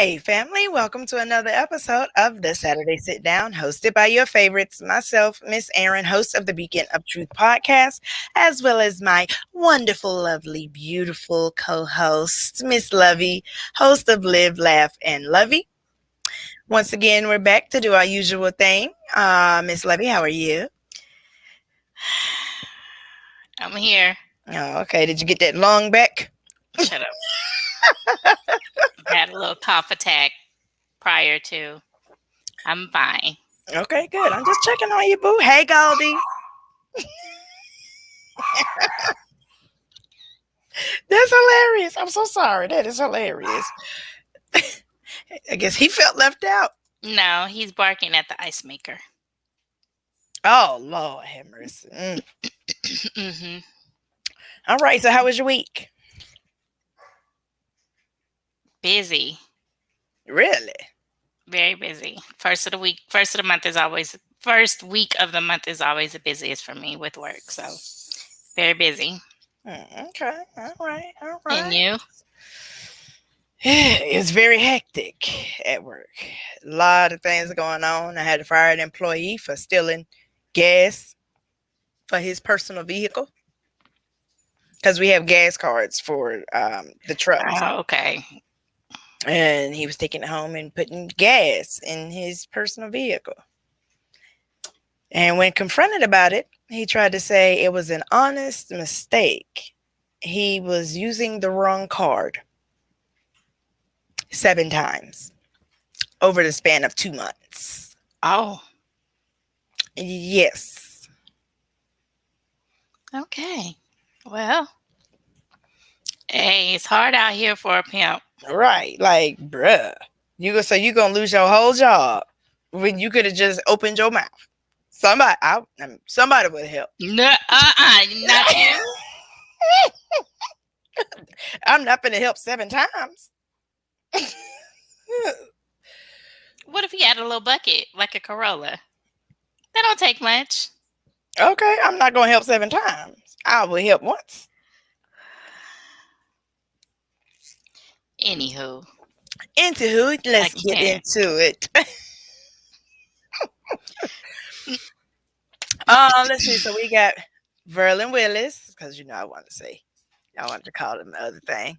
Hey, family, welcome to another episode of the Saturday Sit Down, hosted by your favorites, myself, Miss Erin, host of the Beacon of Truth podcast, as well as my wonderful, lovely, beautiful co host, Miss Lovey, host of Live, Laugh, and Lovey. Once again, we're back to do our usual thing. Miss Lovey, how are you? I'm here. Oh, okay. Did you get that lung back? Shut up. Had a little cough attack prior to. I'm fine. Okay, good. I'm just checking on you, boo. Hey, Goldie. That's hilarious. I'm so sorry. That is hilarious. I guess he felt left out. No, he's barking at the ice maker. Oh, Lord have mercy. hmm All right. So, how was your week? Busy. Really? Very busy. First of the month is always first week of the month is always the busiest for me with work. So very busy. Okay. All right. All And right. you? It's very hectic at work. A lot of things going on. I had to fire an employee for stealing gas for his personal vehicle because we have gas cards for the trucks. Oh, okay. And he was taking it home and putting gas in his personal vehicle. And when confronted about it, he tried to say it was an honest mistake. He was using the wrong card 7 times over the span of 2 months. Oh, Yes. okay. Well, hey, it's hard out here for a pimp. Right. Like, bruh. You gonna lose your whole job when you could have just opened your mouth. Somebody would help. No, not you. I'm not gonna help 7 times. What if he had a little bucket like a Corolla? That don't take much. Okay, I'm not gonna help 7 times. I will help once. Anywho, Let's I get can't. into it. Let's see. So we got Verlin Willis, because I wanted to call him the other thing.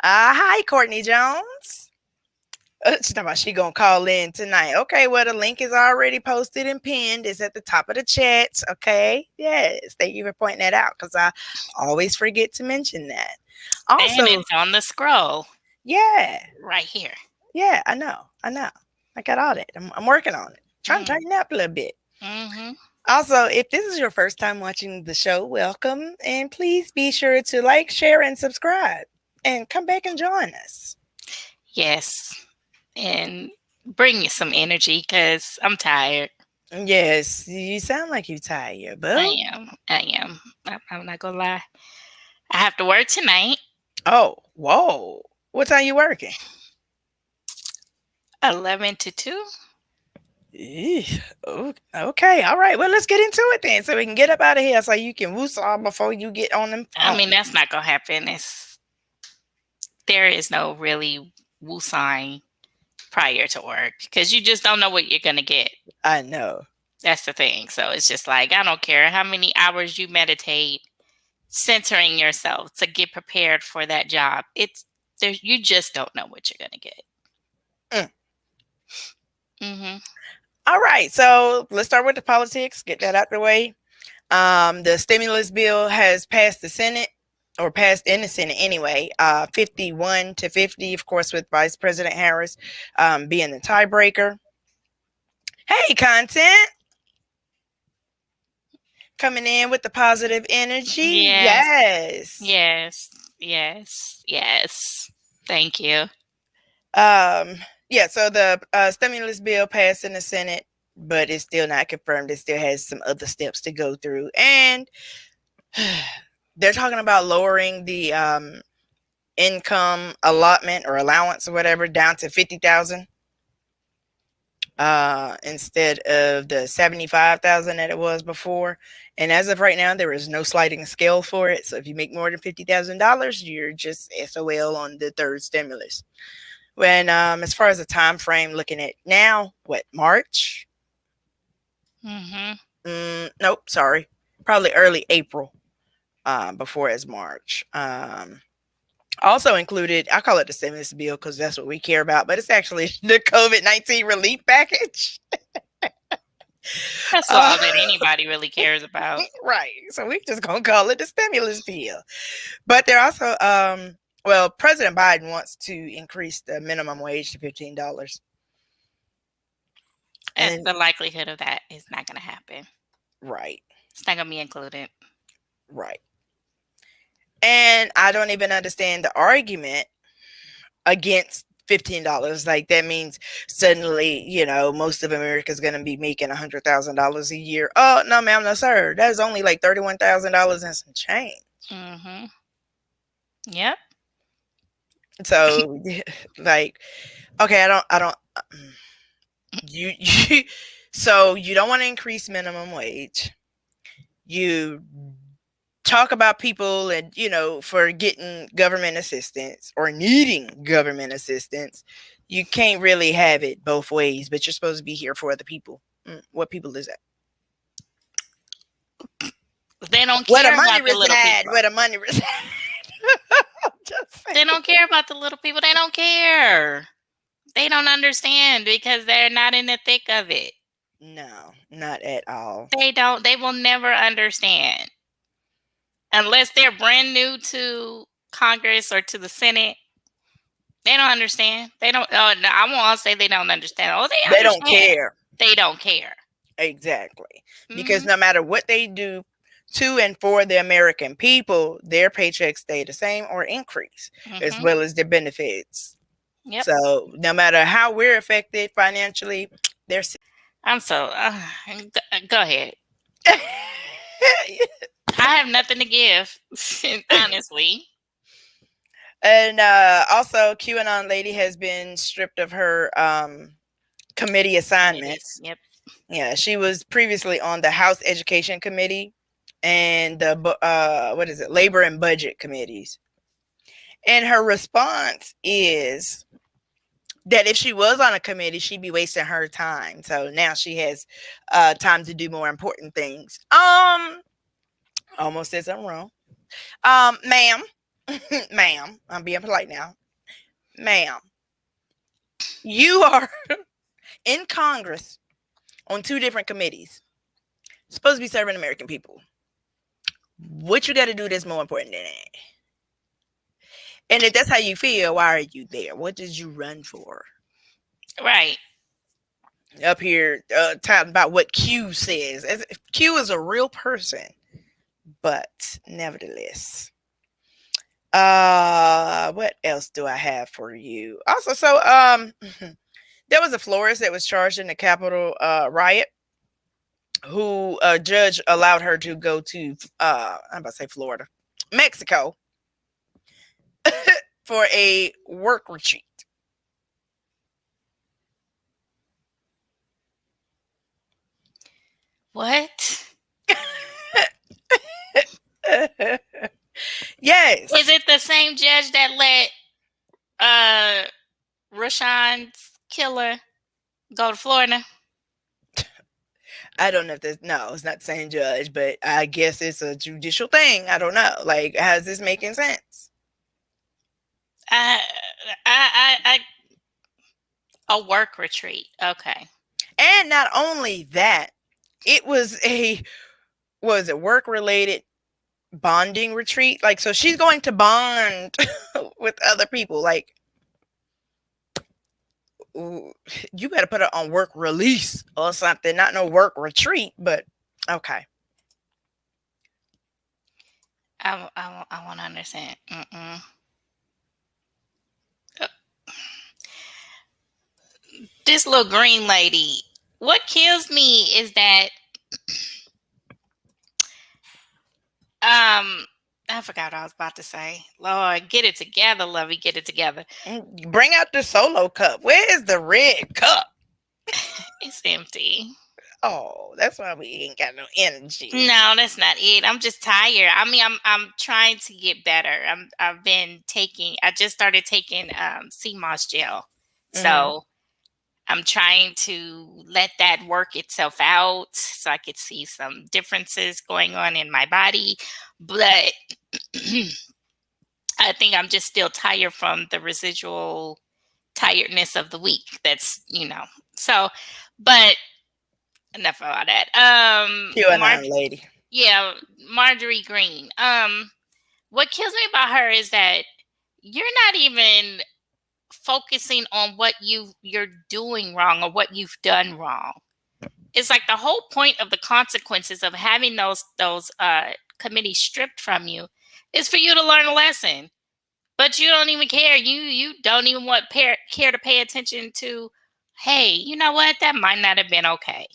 Hi, Courtney Jones. She's talking about she gonna call in tonight. Okay, well the link is already posted and pinned. It's at the top of the chats. Okay, yes, thank you for pointing that out because I always forget to mention that. Also, And it's on the scroll yeah, right here. yeah, I know. I got all that. I'm working on it. Trying to tighten up a little bit. Mm-hmm. Also, if this is your first time watching the show, welcome. And please be sure to like, share, and subscribe. And come back and join us. Yes. And bring you some energy because I'm tired. Yes, you sound like you're tired, I boo. am. I am. I'm not going to lie. I have to work tonight, Oh, whoa. What time you working? 11 to 2. Eesh. Okay, all right. Well, let's get into it then, so we can get up out of here, so you can woosah before you get on them I mean, phones. that's not going to happen. There is no really woo sign prior to work because you just don't know what you're going to get. I know. That's the thing. So it's just like, I don't care how many hours you meditate, centering yourself to get prepared for that job. It's there. You just don't know what you're going to get. Mm. Mm-hmm. All right, so let's start with the politics. Get that out the way. The stimulus bill has passed the Senate, or passed in the Senate anyway, 51 to 50, of course, with Vice President Harris being the tiebreaker. Hey, content. Coming in with the positive energy. Yes. Yes. Yes. Yes. Yes. Thank you. Yeah, so the stimulus bill passed in the Senate, but it's still not confirmed. It still has some other steps to go through. And they're talking about lowering the income allotment or allowance or whatever down to 50,000 instead of the 75,000 that it was before. And as of right now, there is no sliding scale for it. So if you make more than $50,000, you're just SOL on the third stimulus, When as far as the time frame, looking at now, what, March? Mhm. Nope, sorry, probably early April. Before it's March. Also included, I call it the stimulus bill because that's what we care about, but it's actually the COVID-19 relief package. That's Uh, all that anybody really cares about. right. So we just gonna call it the stimulus bill. But they're also, well, President Biden wants to increase the minimum wage to $15. And And the likelihood of that is not going to happen. right, It's not going to be included. right. And I don't even understand the argument against $15. Like that means suddenly, most of America is going to be making $100,000 a year. Oh no, ma'am, no sir. That is only like $31,000 and some change. Mhm. Yep. So, like, okay, I don't. You so you don't want to increase minimum wage. You talk about people and for getting government assistance or needing government assistance. You can't really have it both ways, but you're supposed to be here for other people. What people is that? They don't Where the care money about the little reside? people. Where the money reside? Just They saying. don't care about the little people. They don't care. They don't understand because they're not in the thick of it. No, not at all. They don't. They will never understand unless they're brand new to Congress or to the Senate. They don't understand. They don't. No, I won't all say they don't understand. Oh, they They don't understand. care. They don't care. Exactly. Because Mhm. no matter what they do to and for the American people, their paychecks stay the same or increase, as Mhm. well as their benefits. Yep. So no matter how we're affected financially, they're I'm so. Go ahead. I have nothing to give, honestly. and also QAnon lady has been stripped of her committee Committees. assignments. Yep. Yeah, she was previously on the House Education Committee and the what is it, Labor and Budget committees. And her response is that if she was on a committee, she'd be wasting her time. So now she has time to do more important things. Almost said something wrong. Ma'am, ma'am, I'm being polite now. Ma'am, you are in Congress on two different committees, supposed to be serving American people. What you got to do that's more important than that? And if that's how you feel, why are you there? What did you run for? Right. Up here talking about what Q says. Q is a real person, but nevertheless. What else do I have for you? Also, so there was a florist that was charged in the Capitol riot, who a judge allowed her to go to I'm about to say Florida, Mexico, for a work retreat. What? Yes. Is it the same judge that let Rashawn's killer go to Florida? I don't know if this. No, it's not the same judge, but I guess it's a judicial thing. I don't know. Like, how's this making sense? I, I, a work retreat. Okay. And not only that, it was a work related bonding retreat. Like, so she's going to bond with other people. Like, you better put it on work release or something. Not no work retreat, but okay. I want to understand. This little green lady. What kills me is that I forgot what I was about to say. Lord, get it together, Lovey. Get it together. Bring out the solo cup. Where is the red cup? It's empty. Oh, that's why we ain't got no energy. No, that's not it. I'm just tired. I mean, I'm trying to get better. I just started taking CMOS gel. So I'm trying to let that work itself out so I could see some differences going on in my body. But I think I'm just still tired from the residual tiredness of the week. So, but enough about that. QAnon lady. Yeah, Marjorie Green. What kills me about her is that you're not even focusing on what you're doing wrong or what you've done wrong. It's like the whole point of the consequences of having those committees stripped from you is for you to learn a lesson. But you don't even care. You don't even care to pay attention to, hey, you know what? That might not have been okay.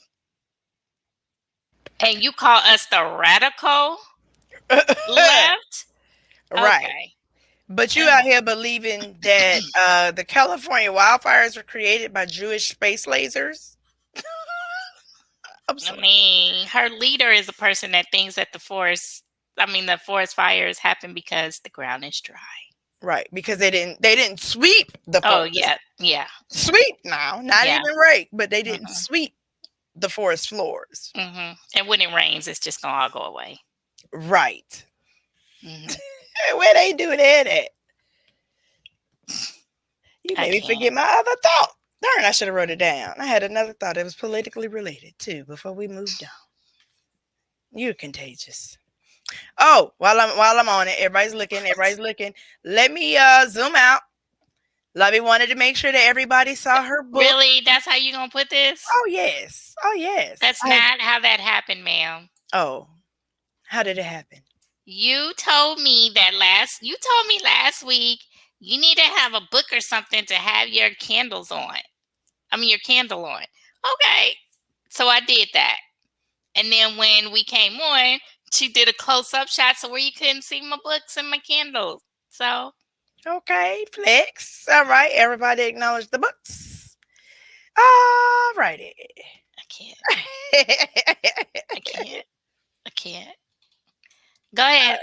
And you call us the radical left? Right. Okay. But you out here believing that the California wildfires were created by Jewish space lasers? I mean, her leader is a person that thinks that the forest fires happen because the ground is dry. Right, because they didn't sweep the forest. Oh, yeah. Sweep now, not even rake, but they didn't sweep the forest floors. And when it rains, it's just gonna all go away. Right. Where they do that at? You made me forget my other thought. Darn, I should have wrote it down. I had another thought that was politically related too before we moved on. You're contagious. Oh, while I'm on it, everybody's looking. Let me zoom out. Lovey wanted to make sure that everybody saw her book. Really? That's how you gonna put this? Oh yes. That's not how that happened, ma'am. Oh, how did it happen? You told me last week you need to have a book or something to have your candles on. Your candle on. Okay. So I did that. And then when we came on, she did a close-up shot so where you couldn't see my books and my candles. So okay, flex. All right, everybody acknowledge the books. All righty. I can't. Go ahead.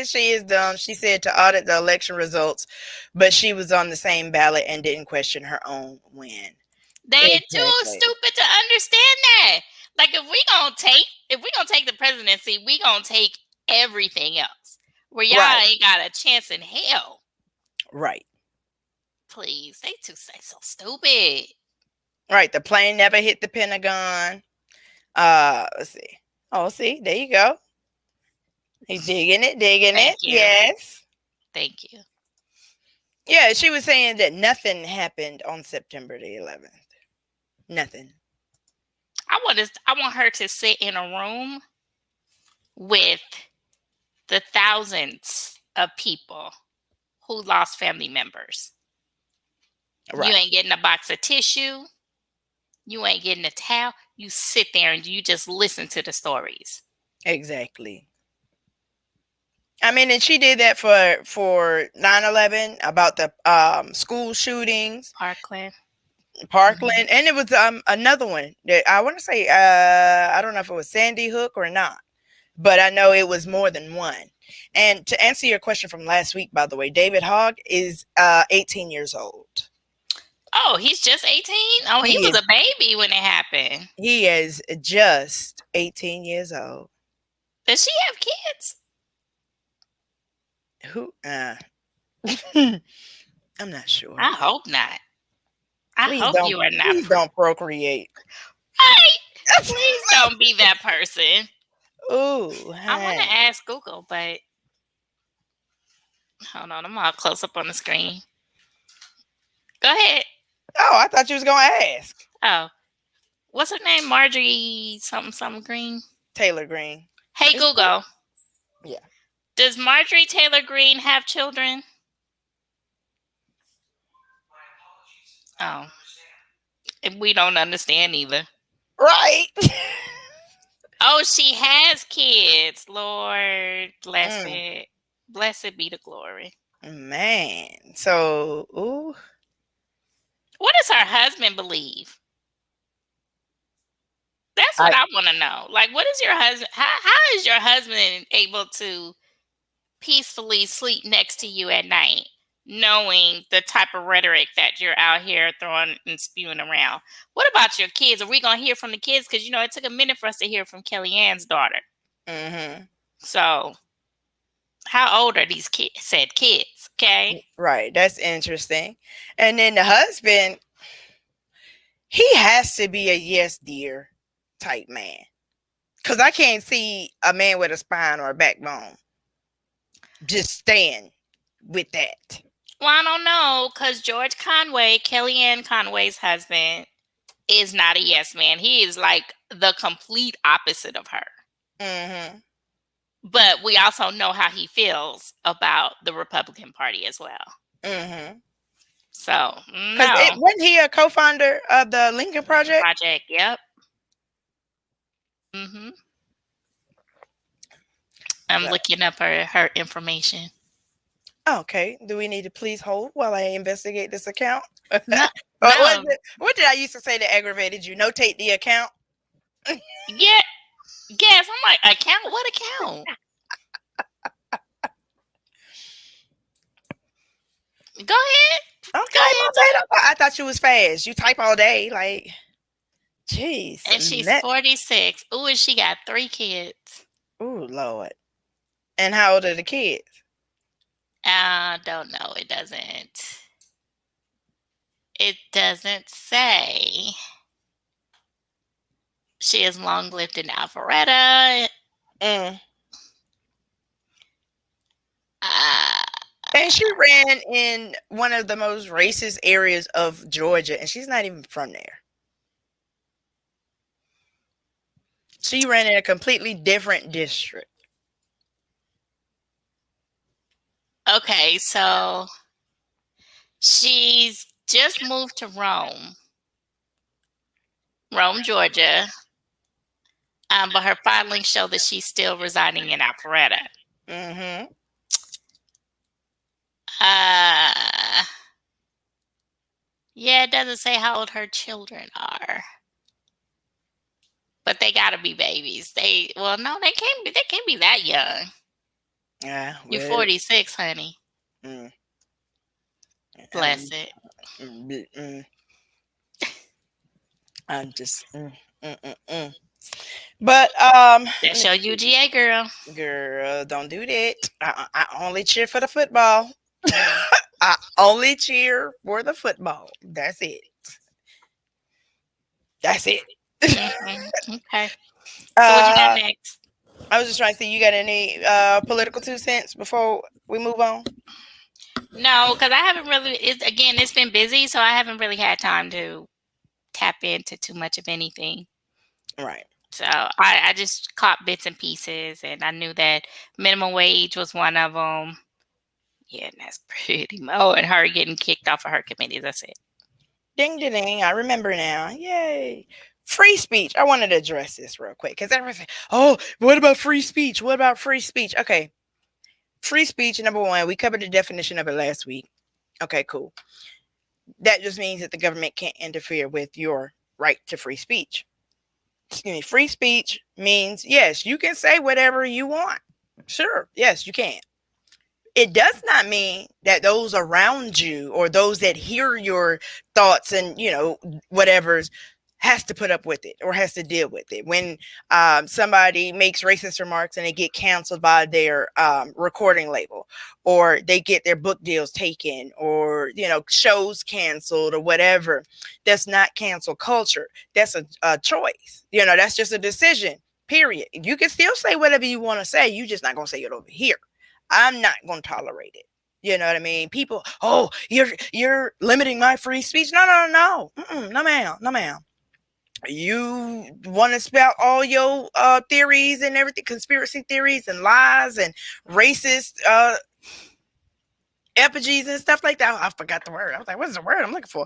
She is dumb. She said to audit the election results, but she was on the same ballot and didn't question her own win. They're too stupid to understand that. Like if we gonna take the presidency, we gonna take everything else. Where y'all ain't got a chance in hell. Right. Please, they so stupid. Right. The plane never hit the Pentagon. Let's see. Oh, see, there you go. He's digging it. You. Yes. Thank you. Yeah, she was saying that nothing happened on September the 11th. Nothing. I want her to sit in a room with the thousands of people who lost family members. Right. You ain't getting a box of tissue. You ain't getting a towel. You sit there and you just listen to the stories. Exactly. I mean, and she did that for 9/11 about the school shootings. Parkland. And it was another one that I want to say I don't know if it was Sandy Hook or not, but I know it was more than one. And to answer your question from last week, by the way, David Hogg is 18 years old. Oh, he's just 18? Oh, he was a baby when it happened. He is just 18 years old. Does she have kids? Who? I'm not sure. I hope not. I hope you are not. Please don't procreate. Hey, please don't be that person. Ooh. I want to ask Google, but hold on. I'm all close up on the screen. Go ahead. Oh, I thought you was going to ask. Oh. What's her name? Marjorie something Green? Taylor Greene. Hey, Google. Yeah. Does Marjorie Taylor Greene have children? Oh. We don't understand either. Right. Oh, she has kids. Lord, bless it. Blessed be the glory. Man. So, ooh. What does her husband believe? That's what I want to know. Like, what is your husband? How is your husband able to peacefully sleep next to you at night, knowing the type of rhetoric that you're out here throwing and spewing around? What about your kids? Are we gonna hear from the kids? Because it took a minute for us to hear from Kellyanne's daughter. Mm-hmm. So, how old are these kids? Said kids, okay? Right. That's interesting. And then the husband, he has to be a yes, dear type man. Because I can't see a man with a spine or a backbone just staying with that. Well, I don't know, because George Conway, Kellyanne Conway's husband, is not a yes man. He is like the complete opposite of her. Mm-hmm. But we also know how he feels about the Republican Party as well. Mm-hmm. So, Because wasn't he a co-founder of the Lincoln Project? Yep. Mm-hmm. I'm looking up her information. Okay. Do we need to please hold while I investigate this account? No. What did I used to say that aggravated you? Notate the account? Yeah. Yes. I'm like, account? What account? Go ahead. Okay. I thought you was fast. You type all day. Like, jeez. And she's 46. Ooh, and she got 3 kids. Ooh, Lord. And how old are the kids? I don't know. It doesn't. It doesn't say. She is long lived in Alpharetta. And she ran in one of the most racist areas of Georgia, and she's not even from there. She ran in a completely different district. Okay, so she's just moved to Rome, Georgia. But her filings show that she's still residing in Alpharetta. Mm-hmm. Yeah, it doesn't say how old her children are. But they gotta be babies. They can't be that young. Yeah. You're 46, honey. Bless it. I'm just But that's your UGA girl. Girl, don't do that. I only cheer for the football. I only cheer for the football. That's it. Mm-hmm. Okay. So what you got next? I was just trying to see, you got any political 2 cents before we move on? No, because I haven't really. It's been busy, so I haven't really had time to tap into too much of anything. Right. So I just caught bits and pieces, and I knew that minimum wage was one of them. Yeah, and that's pretty. Oh, and her getting kicked off of her committee. That's it. Ding, ding, ding. I remember now. Yay. Free speech. I wanted to address this real quick because everyone's like, oh, what about free speech? What about free speech? Okay. Free speech, number one, we covered the definition of it last week. Okay, cool. That just means that the government can't interfere with your right to free speech. Excuse me. Free speech means, yes, you can say whatever you want. Sure. Yes, you can. It does not mean that those around you or those that hear your thoughts and, whatever's has to put up with it or has to deal with it. When somebody makes racist remarks and they get canceled by their recording label, or they get their book deals taken, or, shows canceled or whatever, that's not cancel culture. That's a choice. That's just a decision, period. You can still say whatever you want to say. You just not going to say it over here. I'm not going to tolerate it. You know what I mean? People, oh, you're limiting my free speech. No. No, ma'am. You want to spout all your theories and everything, conspiracy theories and lies and racist epigies and stuff like that. I forgot the word. I was like, what is the word I'm looking for?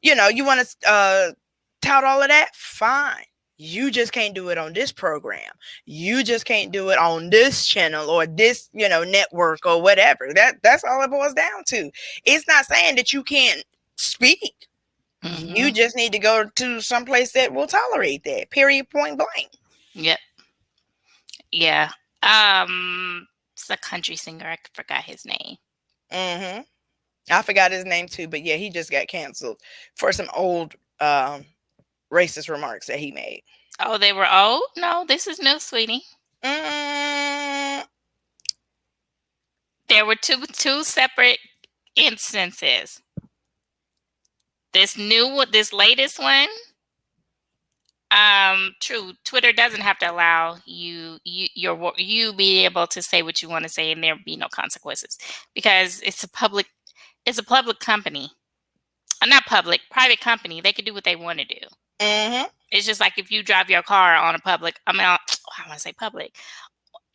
You want to tout all of that? Fine. You just can't do it on this program. You just can't do it on this channel or this, network or whatever. That's all it boils down to. It's not saying that you can't speak. You just need to go to someplace that will tolerate that. Period. Point blank. Yep. Yeah. It's a country singer. I forgot his name. Mm-hmm. I forgot his name too, but yeah, he just got canceled for some old racist remarks that he made. Oh, they were old? No, this is new, sweetie. Mm, There were two separate instances. This latest one. True. Twitter doesn't have to allow you be able to say what you want to say, and there be no consequences because it's a public company. Not public, private company. They can do what they want to do. mm-hmm. It's just like if you drive your car on a public. I want to say public.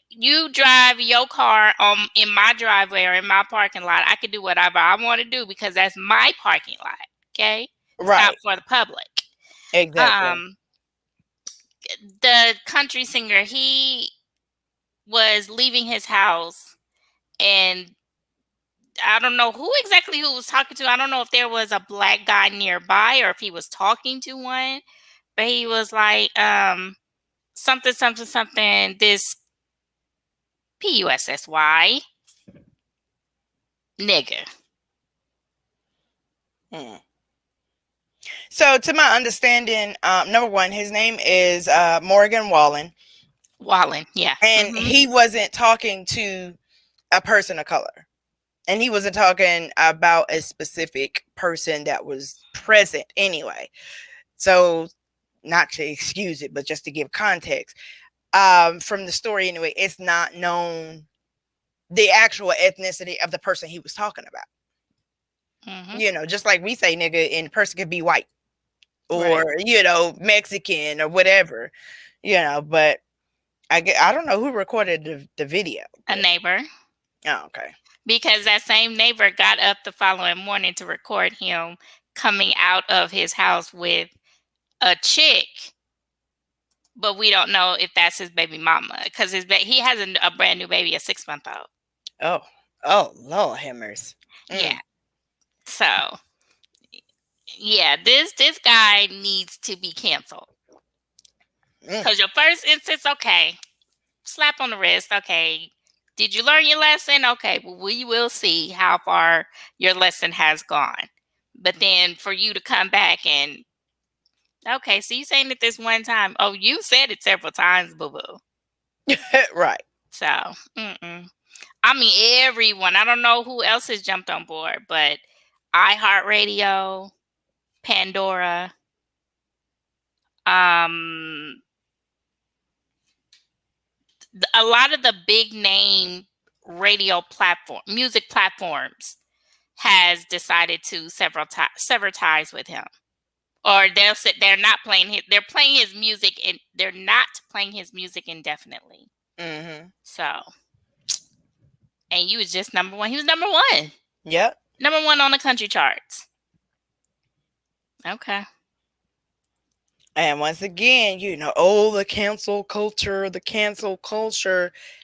You drive your car in my driveway or in my parking lot. I can do whatever I want to do because that's my parking lot. Okay, it's Right. not for the public. Exactly. The country singer, he was leaving his house, and I don't know who was talking to. I don't know if there was a black guy nearby or if he was talking to one, but he was like, something, something, something, this PUSSY nigga. So, to my understanding, number one, his name is Morgan Wallen. Wallen, yeah. And he wasn't talking to a person of color. And he wasn't talking about a specific person that was present anyway. So, not to excuse it, but just to give context, from the story anyway, it's not known the actual ethnicity of the person he was talking about. You know, just like we say nigga, and the person could be white or, Right. you know, Mexican or whatever, you know, but I don't know who recorded the video. A neighbor. Oh, okay. Because that same neighbor got up the following morning to record him coming out of his house with a chick, but we don't know if that's his baby mama because he has a brand new baby, a 6-month-old. Oh, Lord hammers. Yeah. So, yeah, this guy needs to be canceled. Because your first instance, okay, slap on the wrist, okay. Did you learn your lesson? Okay, well, we will see how far your lesson has gone. But then for you to come back and, okay, so you saying it this one time. Oh, you said it several times, boo-boo. Right. So, I mean, everyone. I don't know who else has jumped on board, but iHeartRadio, Pandora, a lot of the big name music platforms has decided to sever ties with him, or they're not playing they're playing his music and they're not playing his music indefinitely. So, and you was just number one. He was number one. Yep. Number one on the country charts. Okay. And once again, you know, the cancel culture.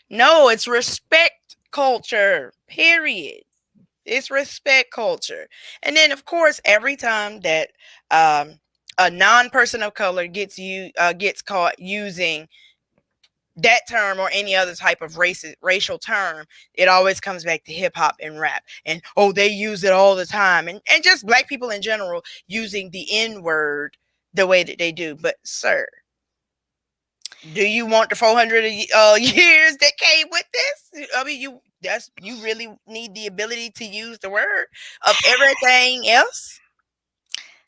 No, it's respect culture, period. It's respect culture. And then, of course, every time that a non-person of color gets caught using that term or any other type of racial term, it always comes back to hip hop and rap. And they use it all the time. And just black people in general using the N-word the way that they do. But sir, do you want the 400 years that came with this? I mean, you really need the ability to use the word of everything else.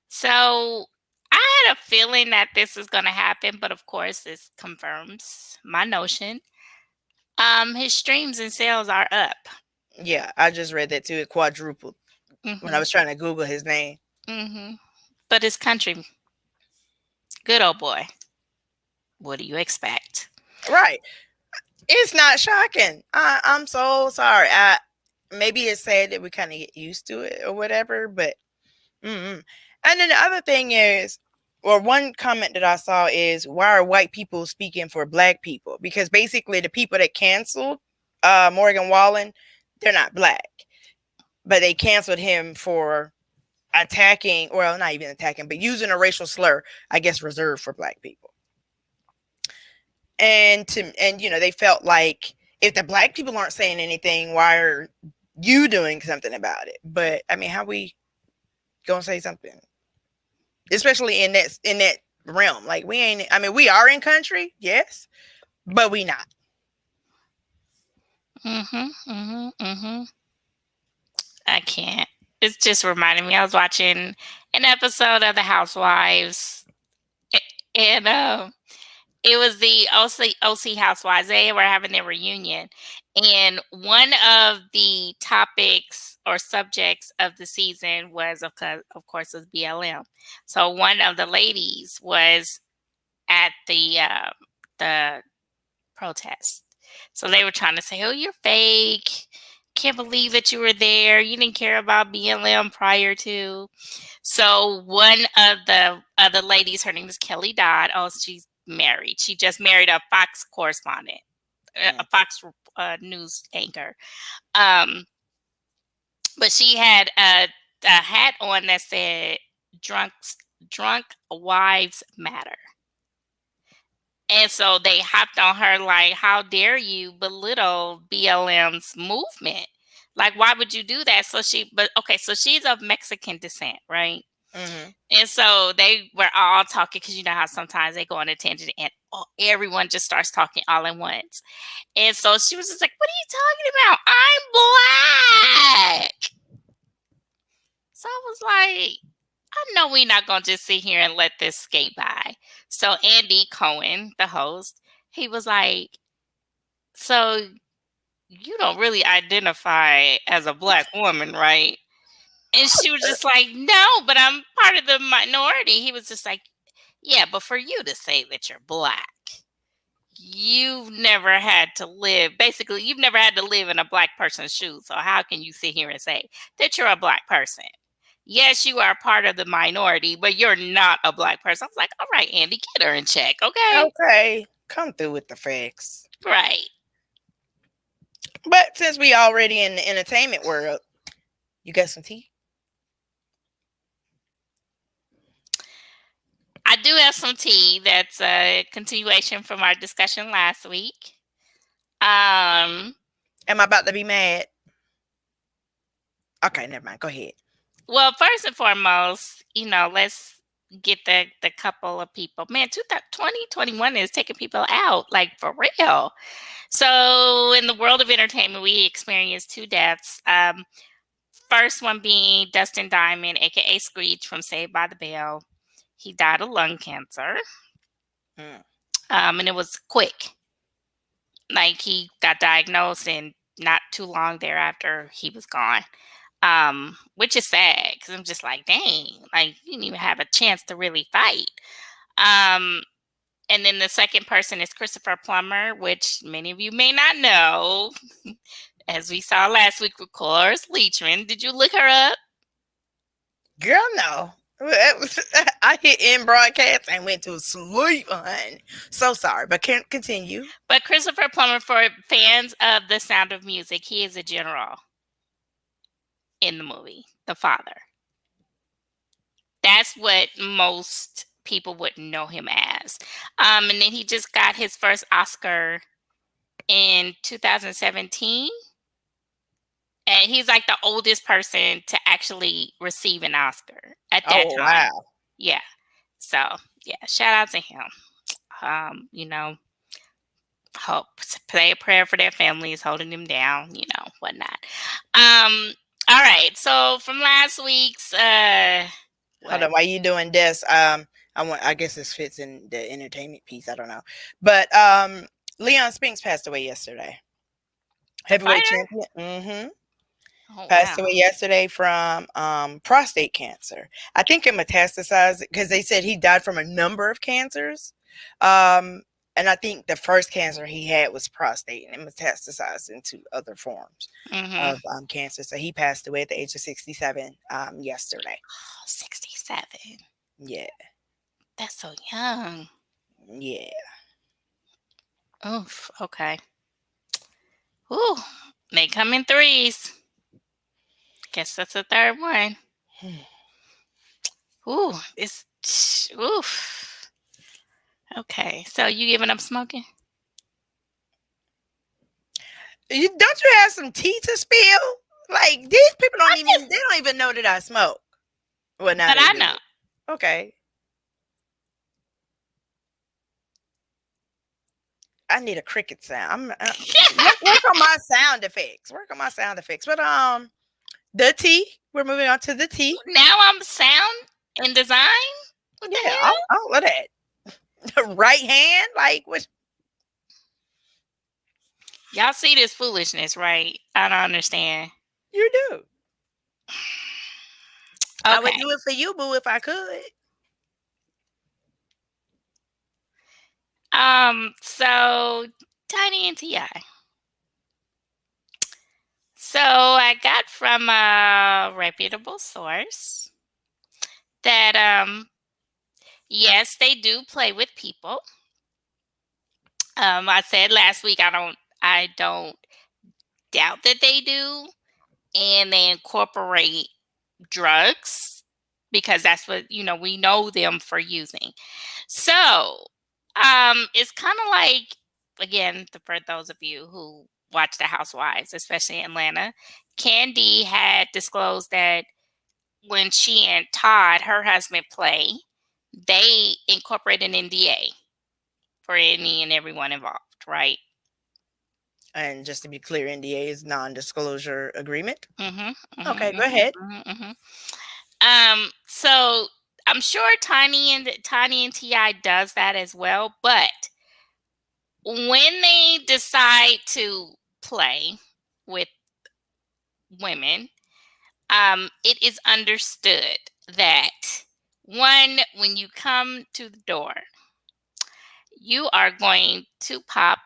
So I had a feeling that this is going to happen, but of course this confirms my notion. His streams and sales are up. Yeah, I just read that too. It quadrupled when I was trying to Google his name. But his country, good old boy. What do you expect? Right. It's not shocking. I'm so sorry. Maybe it's sad that we kind of get used to it or whatever, but and then the other thing is, or one comment that I saw is, why are white people speaking for black people? Because basically the people that canceled Morgan Wallen, they're not black, but they canceled him for attacking, well, not even attacking, but using a racial slur, I guess reserved for black people. And they felt like if the black people aren't saying anything, why are you doing something about it? But I mean, how we gonna say something, especially in that realm? Like we ain't. I mean, we are in country, yes, but we not. I can't. It's just reminding me. I was watching an episode of The Housewives, and it was the OC Housewives. They were having their reunion, and one of the topics or subjects of the season was, of course, was BLM. So one of the ladies was at the protest. So they were trying to say, "Oh, you're fake. Can't believe that you were there. You didn't care about BLM prior to." So one of the other ladies, her name is Kelly Dodd. Oh, she's married. She just married a Fox correspondent, a Fox news anchor. But she had a hat on that said "Drunk Wives Matter." And so they hopped on her like, how dare you belittle BLM's movement? Like, why would you do that? So she's of Mexican descent, right? Mm-hmm. And so they were all talking because you know how sometimes they go on a tangent and everyone just starts talking all at once. And so she was just like, what are you talking about? I'm black. So I was like, I know we're not going to just sit here and let this skate by. So Andy Cohen, the host, he was like, so you don't really identify as a black woman, right? And she was just like, no, but I'm part of the minority. He was just like, yeah, but for you to say that you're black, you've never had to live, basically, you've never had to live in a black person's shoes. So how can you sit here and say that you're a black person? Yes, you are part of the minority, but you're not a black person. I was like, all right, Andy, get her in check, okay? Okay, come through with the facts. Right. But since we already in the entertainment world, you got some tea? I do have some tea that's a continuation from our discussion last week. Am I about to be mad? Okay, never mind. Go ahead. Well, first and foremost, let's get the couple of people. Man, 2021 is taking people out, like for real. So in the world of entertainment, we experienced two deaths. First one being Dustin Diamond, aka Screech from Saved by the Bell. He died of lung cancer. And it was quick. Like he got diagnosed and not too long thereafter he was gone. Which is sad because I'm just like, dang, like you didn't even have a chance to really fight. And then the second person is Christopher Plummer, which many of you may not know, as we saw last week with Cloris Leachman. Did you look her up? Girl, no. I hit in broadcast and went to sleep, hun. So sorry, but can continue. But Christopher Plummer, for fans of The Sound of Music, he is a general in the movie, the father. That's what most people would know him as. And then he just got his first Oscar in 2017. And he's like the oldest person to actually receive an Oscar at that time. Wow. Yeah. So, yeah, shout out to him. Hope, say a prayer for their families holding them down, whatnot. All right. So from last week's Hold on, why you doing this? I guess this fits in the entertainment piece. I don't know. But Leon Spinks passed away yesterday. Heavyweight champion. Mm-hmm. Oh, Passed wow. away yesterday from prostate cancer. I think it metastasized because they said he died from a number of cancers. And I think the first cancer he had was prostate, and it metastasized into other forms of cancer. So he passed away at the age of 67 yesterday. Oh, 67. Yeah. That's so young. Yeah. Oof. Okay. Ooh. They come in threes. Guess that's the third one. Ooh, it's oof. Okay, so you giving up smoking? Don't you have some tea to spill? Like these people they don't even know that I smoke. Well, now But they I do. know. Okay. I need a cricket sound. Work on my sound effects. Work on my sound effects. But the tea. We're moving on to the tea. Now I'm sound and design. What the Yeah, hell? all of that. Right hand, like what? Y'all see this foolishness, right? I don't understand. You do. I would Okay. do it for you, boo, if I could. So Tiny and Ti. So I got from a reputable source that yes, they do play with people. I said last week I don't doubt that they do, and they incorporate drugs because that's what we know them for using. So it's kind of like, again, for those of you who watch The Housewives, especially in Atlanta, Candy had disclosed that when she and Todd, her husband, play, they incorporate an NDA for any and everyone involved, right? And just to be clear, NDA is non-disclosure agreement. Mm-hmm, Okay, mm-hmm, go ahead. mm-hmm, so I'm sure Tiny and Ti does that as well, but when they decide to play with women, it is understood that one, when you come to the door, you are going to pop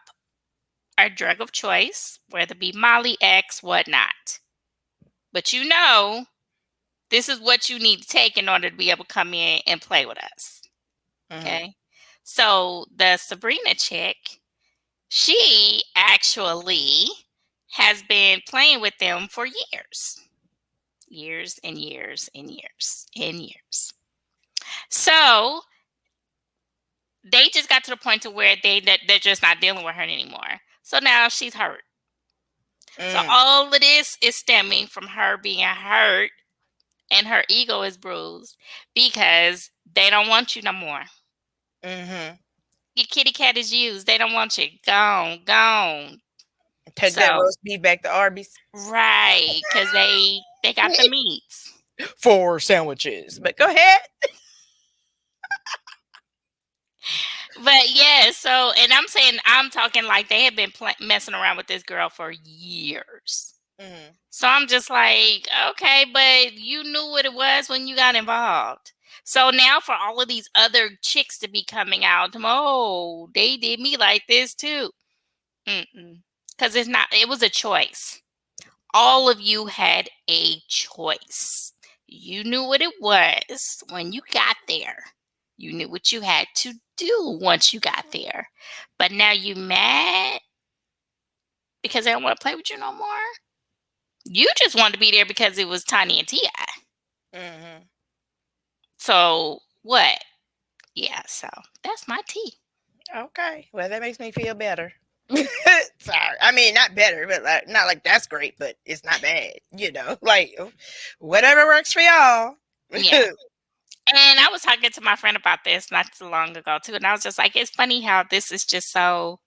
our drug of choice, whether it be Molly, X, whatnot. But this is what you need to take in order to be able to come in and play with us. Okay. So the Sabrina chick, she actually has been playing with them for years. Years and years and years and years. So they just got to the point to where they're just not dealing with her anymore. So now she's hurt. So all of this is stemming from her being hurt and her ego is bruised because they don't want you no more. Your kitty cat is used. They don't want you. Gone. Take that roast beef back to Arby's. Right, because they got the meats. 4 sandwiches. But go ahead. But yeah, so, and I'm talking like they have been messing around with this girl for years. So I'm just like, okay, but you knew what it was when you got involved. So now for all of these other chicks to be coming out, oh, they did me like this too. Because it was a choice. All of you had a choice. You knew what it was when you got there. You knew what you had to do once you got there. But now you mad because they don't want to play with you no more? You just wanted to be there because it was Tiny and Ti. So what? Yeah, so that's my tea. Okay. Well, that makes me feel better. Sorry. I mean, not better, but not like that's great, but it's not bad. Like whatever works for y'all. Yeah. And I was talking to my friend about this not too long ago too, and I was just like, it's funny how this is just so,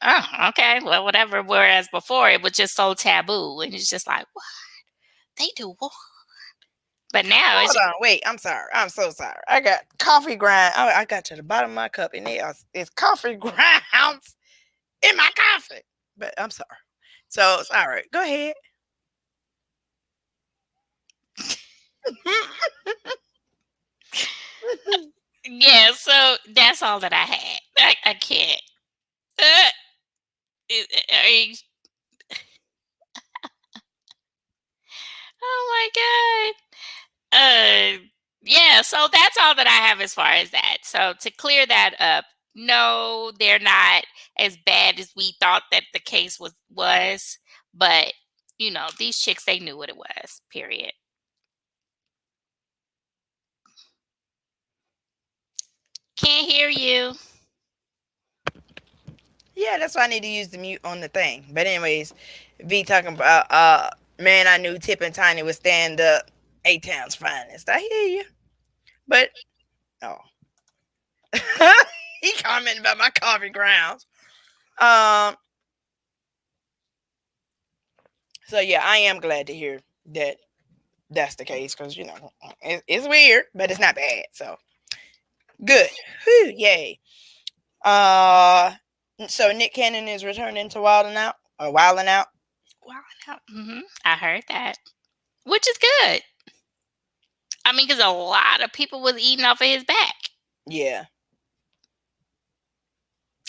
oh, okay, well, whatever. Whereas before it was just so taboo, and it's just like, what? They do what? But now Hold on, wait. I'm sorry. I'm so sorry. I got coffee grind. I got to the bottom of my cup, and it's coffee grounds in my coffee. But I'm sorry. So sorry. Go ahead. Yeah, so that's all that I had. I can't. Oh my God. Yeah, so that's all that I have as far as that. So to clear that up, no, they're not as bad as we thought that the case was. But these chicks, they knew what it was, period. can't hear you. Yeah, that's why I need to use the mute on the thing. But anyways, V talking about man, I knew Tip and Tiny would stand up. A-Town's finest. I hear you. But oh. He commented about my coffee grounds. So yeah, I am glad to hear that that's the case because it's weird, but it's not bad. So good. Whew, yay. So Nick Cannon is returning to Wildin' Out or Wildin' Out. Wildin' Out. I heard that, which is good. I mean, because a lot of people was eating off of his back. Yeah.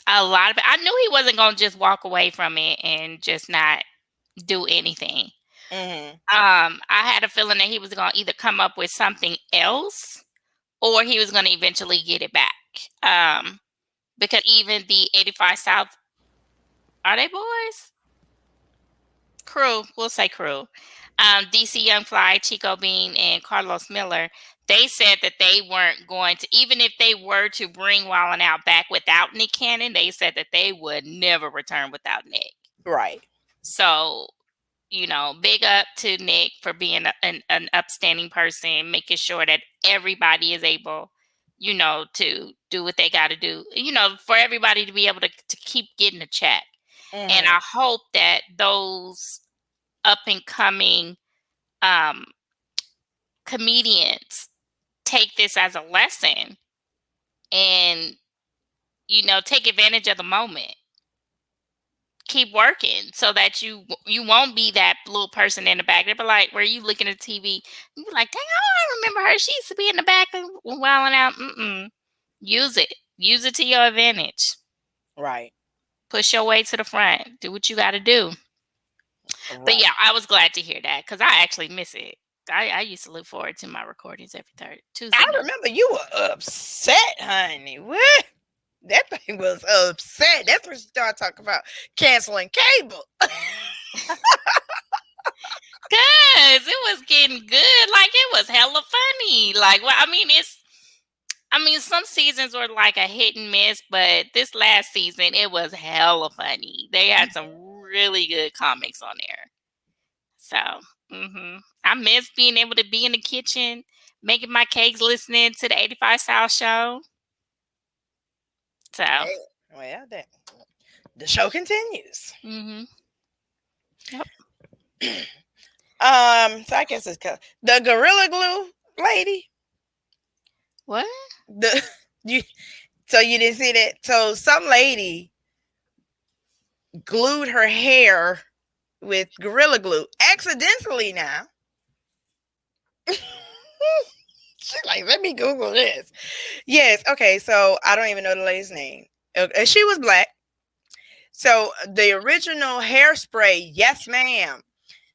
A lot of I knew he wasn't gonna just walk away from it and just not do anything. Mm-hmm. I had a feeling that he was gonna either come up with something else or he was gonna eventually get it back. Because even the 85 South, are they boys? Crew, we'll say crew. DC Young Fly, Chico Bean, and Carlos Miller, they said that they weren't going to, even if they were to bring Wildin' Out back without Nick Cannon, they said that they would never return without Nick. Right. So, big up to Nick for being an upstanding person, making sure that everybody is able, to do what they got to do, for everybody to be able to keep getting a check. Mm-hmm. And I hope that those up and coming comedians take this as a lesson and take advantage of the moment. Keep working so that you won't be that little person in the back. They'll be like, where you looking at TV? You be like, dang, I remember her. She used to be in the back of Wildin' Out. Use it to your advantage. Right. Push your way to the front. Do what you got to do. Right. But yeah, I was glad to hear that because I actually miss it. I used to look forward to my recordings every Tuesday. I remember you were upset, honey. What? That thing was upset. That's when she started talking about canceling cable. Cause it was getting good. Like, it was hella funny. Like, well, some seasons were like a hit and miss, but this last season, it was hella funny. They had some really good comics on there. So, I miss being able to be in the kitchen, making my cakes, listening to the 85 South show. So, well, the show continues. Yep. So I guess it's the Gorilla Glue lady. What? So you didn't see that? So some lady glued her hair with Gorilla Glue accidentally. Now she's like, let me Google this. Yes. Okay. So I don't even know the lady's name. She was black. So the original hairspray, yes, ma'am.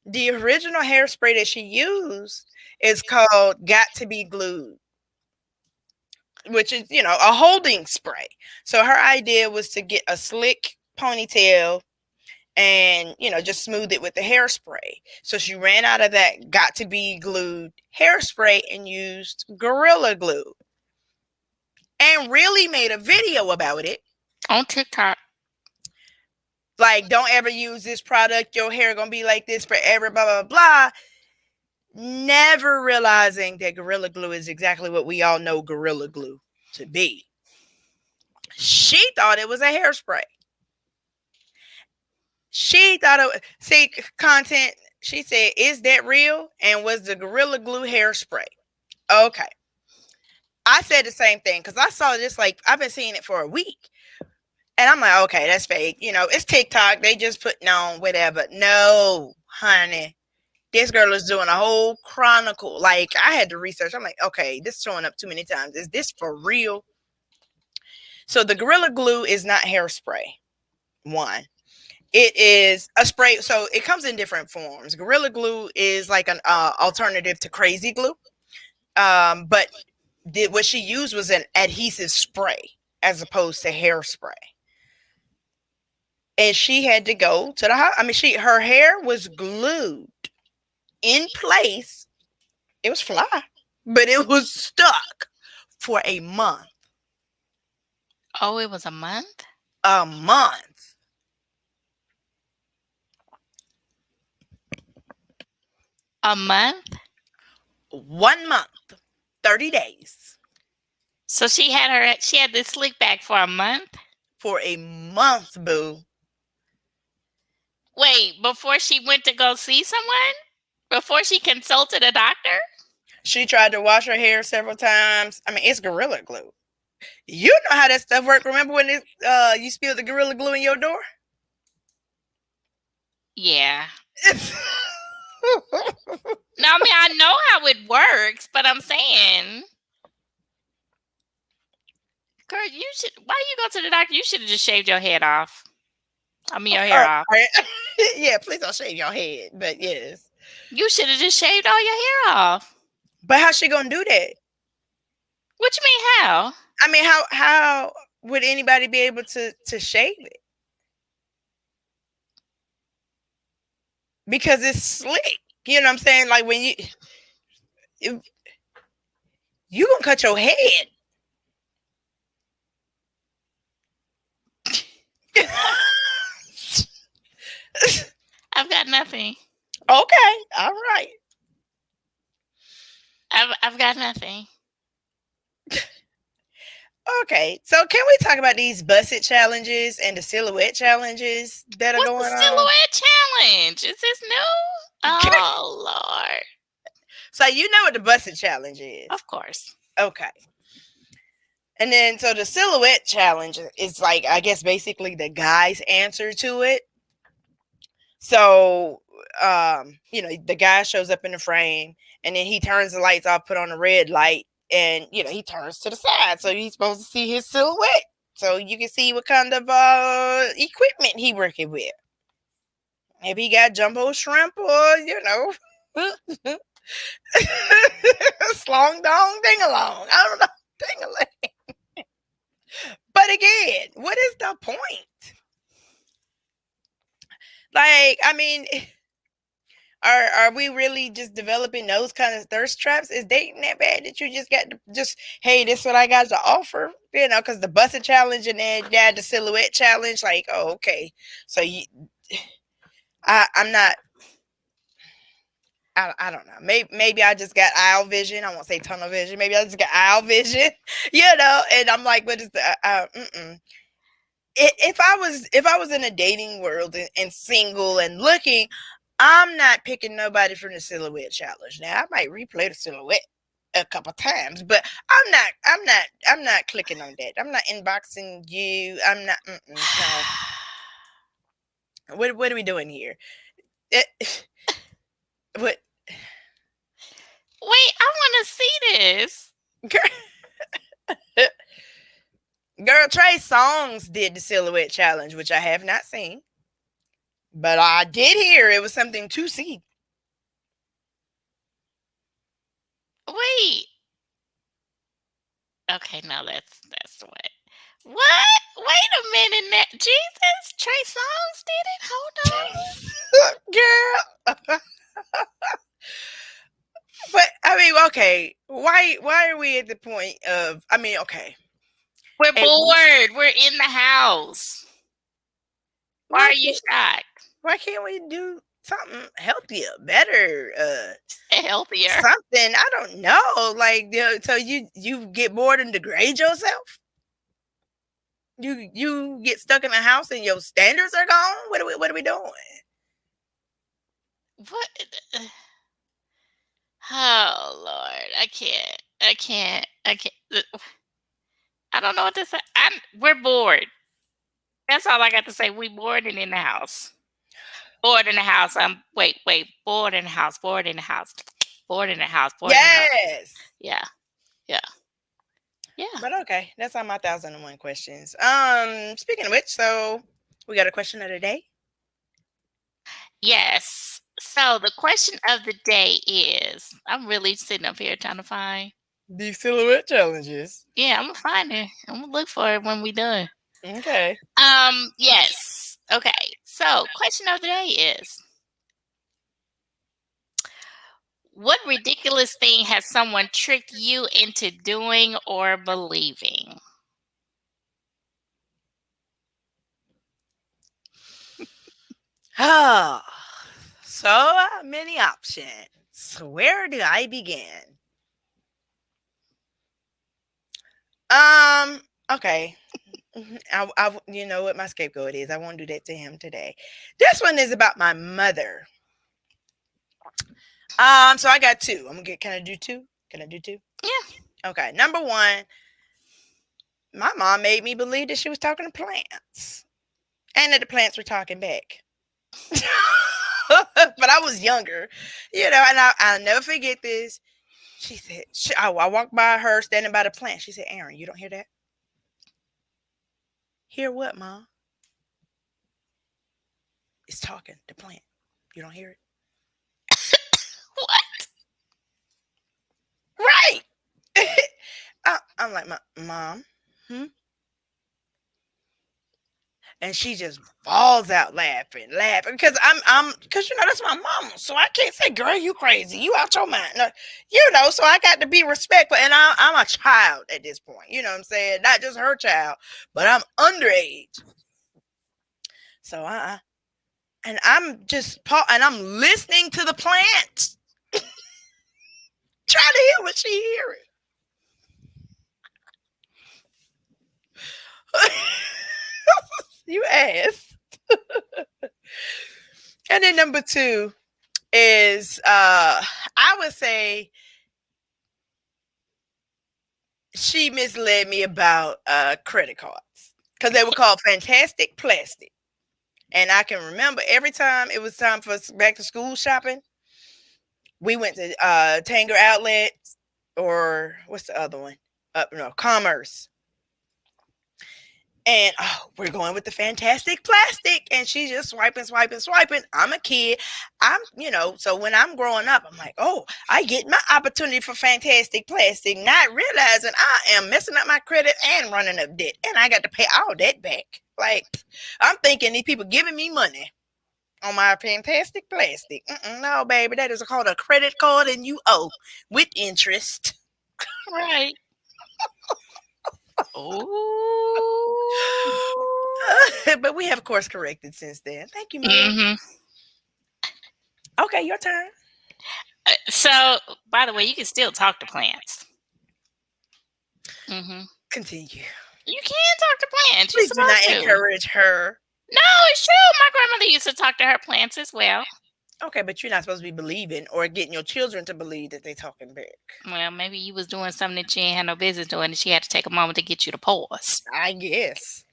The original hairspray that she used is called Got to Be Glued, which is, a holding spray. So her idea was to get a slick ponytail and, just smooth it with the hairspray. So she ran out of that Got to Be Glued hairspray and used Gorilla Glue and really made a video about it on TikTok. Like, don't ever use this product. Your hair gonna be like this forever, blah, blah, blah. Never realizing that Gorilla Glue is exactly what we all know Gorilla Glue to be. She thought it was a hairspray. She thought content. She said, is that real? And was the Gorilla Glue hairspray? Okay. I said the same thing because I saw this, I've been seeing it for a week. And I'm like, okay, that's fake. It's TikTok. They just putting on whatever. No, honey. This girl is doing a whole chronicle. I had to research. I'm like, okay, this is showing up too many times. Is this for real? So the Gorilla Glue is not hairspray. One. It is a spray. So it comes in different forms. Gorilla Glue is like an alternative to Crazy Glue. But what she used was an adhesive spray as opposed to hairspray. And she had to go to the hospital. Her hair was glued in place. It was fly, but it was stuck for a month. Oh, it was a month? A month. A month? 1 month. 30 days. So she had this slick back for a month? For a month, boo. Wait, before she went to go see someone? Before she consulted a doctor? She tried to wash her hair several times. I mean, it's Gorilla Glue. You know how that stuff works. Remember when you spilled the Gorilla Glue in your door? Yeah. No, I mean, I know how it works, but I'm saying, girl, why you go to the doctor? You should have just shaved your head off. I mean, your hair off. Yeah, please don't shave your head. But yes. You should have just shaved all your hair off. But how's she gonna do that? What you mean, how? I mean, how would anybody be able to shave it? Because it's slick. You know what I'm saying? Like when you gonna cut your head. I've got nothing. Okay, all right. I've got nothing. Okay, so can we talk about these busset challenges and the silhouette challenges that are What's going the on? silhouette challenge? Is this new? Oh Lord! So you know what the busset challenge is? Of course. Okay. And then so the silhouette challenge is like, I guess, basically the guy's answer to it. So the guy shows up in the frame and then he turns the lights off, put on a red light, and he turns to the side. So he's supposed to see his silhouette. So you can see what kind of equipment he working with. Maybe he got jumbo shrimp or, slong dong ding along. I don't know. Ding-a-ling. But again, what is the point? Like, I mean, are we really just developing those kind of thirst traps? Is dating that bad that you just got to hey, this is what I got to offer? Because the busted challenge and then the silhouette challenge, like, oh, okay. So I'm not. I don't know. Maybe I just got aisle vision. I won't say tunnel vision. Maybe I just got aisle vision, And I'm like, what is the? If I was in a dating world and single and looking, I'm not picking nobody from the silhouette challenge. Now I might replay the silhouette a couple times, but I'm not clicking on that. I'm not inboxing you. I'm not. No. What are we doing here? What? Wait, I want to see this. Girl, Trey Songz did the silhouette challenge, which I have not seen. But I did hear it was something to see. Wait. Okay, no, that's the way. What? Wait a minute. Jesus, Trey Songz did it? Hold on. Girl. But I mean, okay. Why are we at the point of, I mean, okay. We're bored. We're in the house. Why are you shocked? Why can't we do something healthier, better, healthier? Something, I don't know. Like, so you get bored and degrade yourself? You get stuck in a house and your standards are gone? What are we doing? What? Oh Lord, I can't. I don't know what to say. We're bored. That's all I got to say. We bored and in the house. Bored in the house. Wait. Bored in the house. Bored in the house. Bored in the house. Bored yes. In the house. Yeah. But okay, that's all my 1,001 questions. Speaking of which, so we got a question of the day. Yes. So the question of the day is, I'm really sitting up here trying to find these silhouette challenges. Yeah, I'm gonna find it. I'm gonna look for it when we done. Okay. Yes. Okay. So, question of the day is, what ridiculous thing has someone tricked you into doing or believing? Oh, so many options. Where do I begin? Um, okay. You know what my scapegoat is. I won't do that to him today. This one is about my mother. So I got two. I'm gonna get. Can I do two? Can I do two? Yeah. Okay. Number one, my mom made me believe that she was talking to plants, and that the plants were talking back. But I was younger, and I'll never forget this. She said, I walked by her standing by the plant. She said, Aaron, you don't hear that? Hear what, Mom? It's talking, the plant. You don't hear it? What? Right. I'm like, Mom, hmm? And she just falls out laughing, because because that's my mama, so I can't say, girl, you crazy, you out your mind, no, so I got to be respectful, and I'm a child at this point, you know what I'm saying, not just her child, but I'm underage, so and I'm just and I'm listening to the plant, trying to hear what she hearing. You asked. And then number two is I would say she misled me about credit cards, because they were called Fantastic Plastic. And I can remember every time it was time for back to school shopping, we went to Tanger Outlet, or what's the other one? No, Commerce. And we're going with the Fantastic Plastic, and she's just swiping, swiping, swiping. I'm a kid. So when I'm growing up, I'm like, oh, I get my opportunity for Fantastic Plastic, not realizing I am messing up my credit and running up debt, and I got to pay all that back. Like, I'm thinking these people giving me money on my Fantastic Plastic. No, baby, that is called a credit card, and you owe with interest. Right. Oh. But we have course corrected since then. Thank you, Mom. Mm-hmm. Okay, your turn. So, by the way, you can still talk to plants. Mm-hmm. Continue. You can talk to plants. You're Please do not supposed to. encourage her. No, it's true. My grandmother used to talk to her plants as well. Okay, but you're not supposed to be believing or getting your children to believe that they're talking back. Well, maybe you was doing something that you ain't had no business doing, and she had to take a moment to get you to pause. I guess.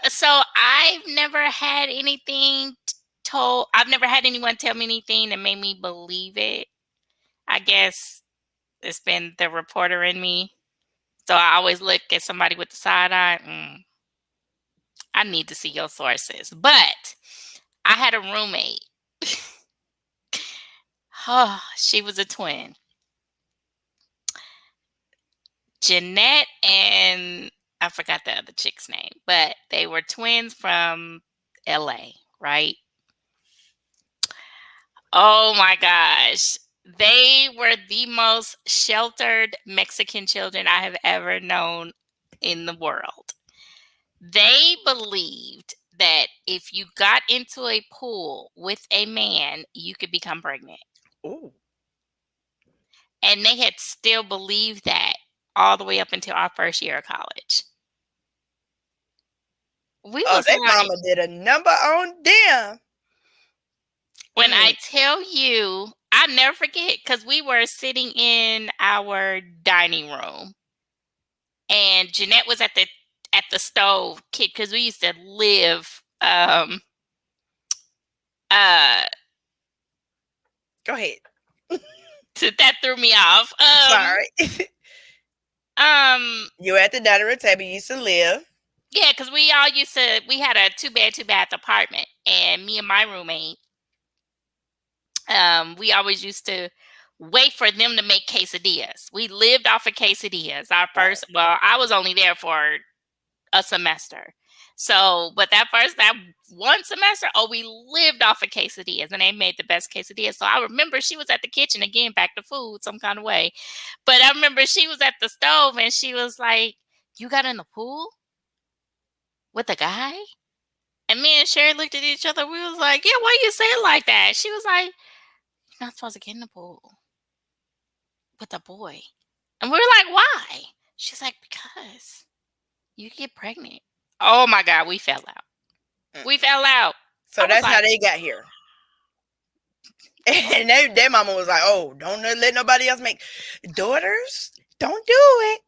So I've never had anything told. I've never had anyone tell me anything that made me believe it. I guess it's been the reporter in me. So I always look at somebody with the side eye. I need to see your sources. But I had a roommate. Oh, she was a twin. Jeanette and I forgot the other chick's name, but they were twins from LA, right? Oh my gosh. They were the most sheltered Mexican children I have ever known in the world. They believed that if you got into a pool with a man, you could become pregnant. Ooh. And they had still believed that all the way up until our first year of college. That mama did a number on them. When I tell you, I never forget, because we were sitting in our dining room, and Jeanette was at the stove, kid, because we used to live. Go ahead. So that threw me off. Sorry. You were at the dining room table. You used to live. Yeah, because we had a 2-bed, 2-bath apartment, and me and my roommate, we always used to wait for them to make quesadillas. We lived off of quesadillas. I was only there for a semester. So, but that one semester, we lived off of quesadillas, and they made the best quesadillas. So I remember she was at the kitchen, again, back to food some kind of way. But I remember she was at the stove, and she was like, "You got in the pool with a guy?" And me and Sherry looked at each other. We was like, yeah, why you say it like that? She was like, you're not supposed to get in the pool with a boy. And we were like, why? She's like, because you get pregnant. Oh my God, we fell out. We fell out. So that's how they got here. And their mama was like, oh, don't let nobody else make daughters. Don't do it.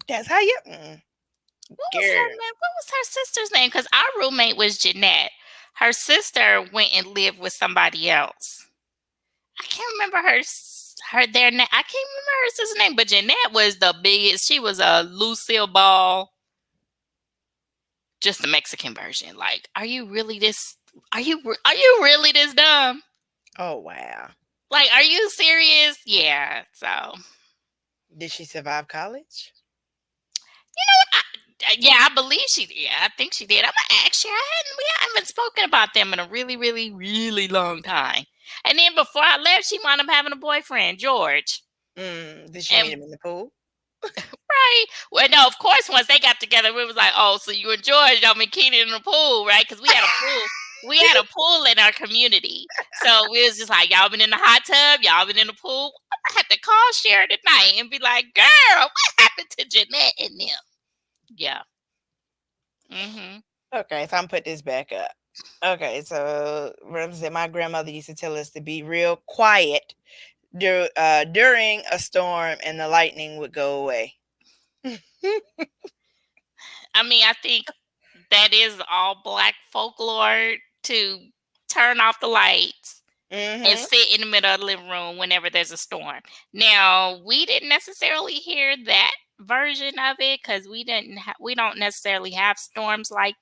That's how you. What was her name? What was her sister's name? Because our roommate was Jeanette. Her sister went and lived with somebody else. I can't remember their name. I can't remember her sister's name, but Jeanette was the biggest. She was a Lucille Ball, just the Mexican version. Like, are you really this? Are you really this dumb? Oh wow! Like, are you serious? Yeah. So, did she survive college? I believe she did. I think she did. I'm gonna ask you. We haven't spoken about them in a really, really, really long time. And then before I left, she wound up having a boyfriend, George. Did she meet him in the pool? Right. Well, no, of course, once they got together, we was like, oh, so you and George don't be Keenan in the pool, right? Because we had a pool. We had a pool in our community. So we was just like, y'all been in the hot tub? Y'all been in the pool? I had to call Sharon tonight and be like, girl, what happened to Jeanette and them? Yeah. Okay, so I'm put this back up. Okay, so my grandmother used to tell us to be real quiet during a storm, and the lightning would go away. I mean, I think that is all Black folklore, to turn off the lights and sit in the middle of the living room whenever there's a storm. Now, we didn't necessarily hear that version of it because we don't necessarily have storms like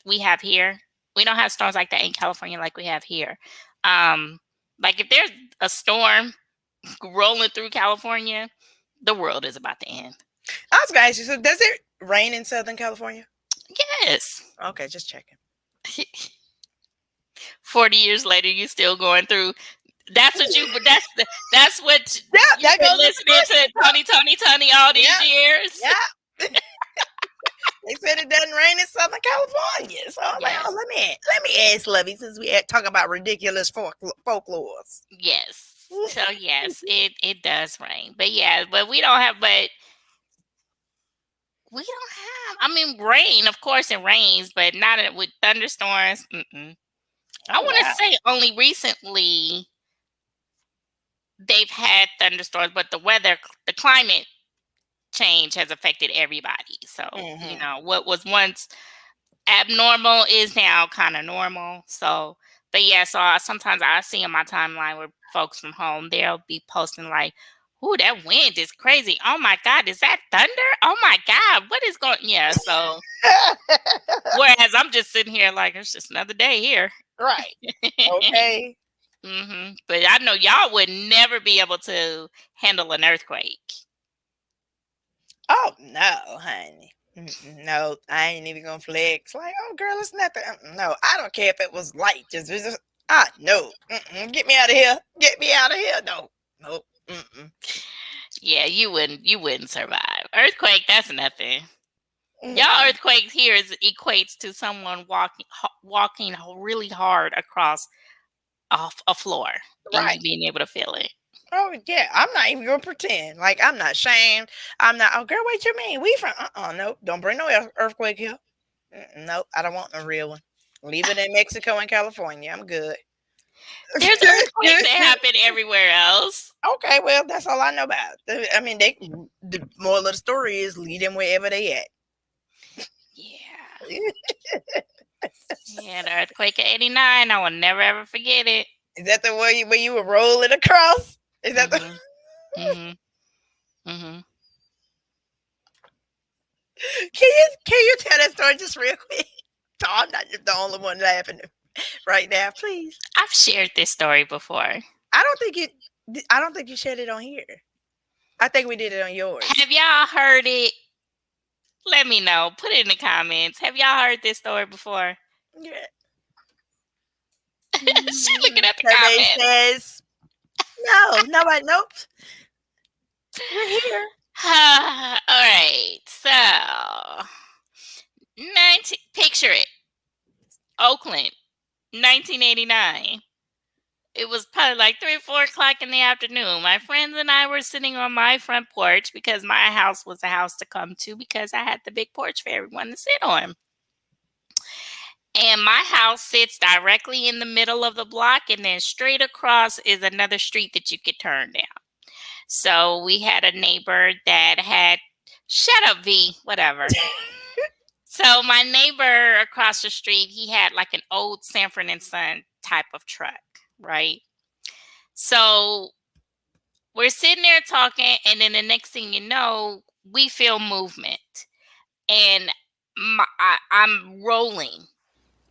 we have here. We don't have storms like that in California like we have here. Like if there's a storm rolling through California, the world is about to end. I was gonna ask you, so does it rain in Southern California? Yes. Okay, just checking. 40 years later, you still going through. That's what you. That's what. Yeah, you've been listening to Tony all these years. Yeah. They said it doesn't rain in Southern California, so I'm like, oh, let me ask Lovey, since we talk about ridiculous folklores. Yes. So yes, it does rain, but we don't have. But we don't have. I mean, rain. Of course, it rains, but not with thunderstorms. I want to say only recently they've had thunderstorms, but the climate change has affected everybody. So, what was once abnormal is now kind of normal. So, but yeah, so sometimes I see on my timeline where folks from home, they'll be posting like, ooh, that wind is crazy. Oh my God, is that thunder? Oh my God, what is going? Yeah, so whereas I'm just sitting here like it's just another day here. Right. Okay. But I know y'all would never be able to handle an earthquake. Oh no, honey. No, I ain't even gonna flex. Like, oh girl, it's nothing. No, I don't care if it was light. Just no. Get me out of here. Get me out of here. No. Nope. Yeah, you wouldn't survive. Earthquake, that's nothing. Y'all earthquake here equates to someone walking really hard across a floor, right? And being able to feel it. Oh yeah, I'm not even gonna pretend like I'm not ashamed. I'm not. Oh girl, what you mean? We from? Nope. Don't bring no earthquake here. Nope, I don't want no real one. Leave it in Mexico and California. I'm good. There's earthquakes that happen everywhere else. Okay, well that's all I know about. I mean, the moral of the story is lead them wherever they at. Yeah. Yeah, the earthquake of '89. I will never ever forget it. Is that the way where you were rolling across? Is that the? Can you tell that story just real quick? So I'm not the only one laughing right now, please. I've shared this story before. I don't think you shared it on here. I think we did it on yours. Have y'all heard it? Let me know. Put it in the comments. Have y'all heard this story before? Yeah. She's looking at the comments. Says, no, nobody. Nope. We're here. All right. So, picture it. Oakland, 1989. It was probably like 3 or 4 o'clock in the afternoon. My friends and I were sitting on my front porch because my house was a house to come to because I had the big porch for everyone to sit on. And my house sits directly in the middle of the block, and then straight across is another street that you could turn down. So we had a neighbor that had, shut up, V, whatever. So my neighbor across the street, he had like an old Sanford and Son type of truck, right? So we're sitting there talking, and then the next thing you know, we feel movement, and I'm rolling.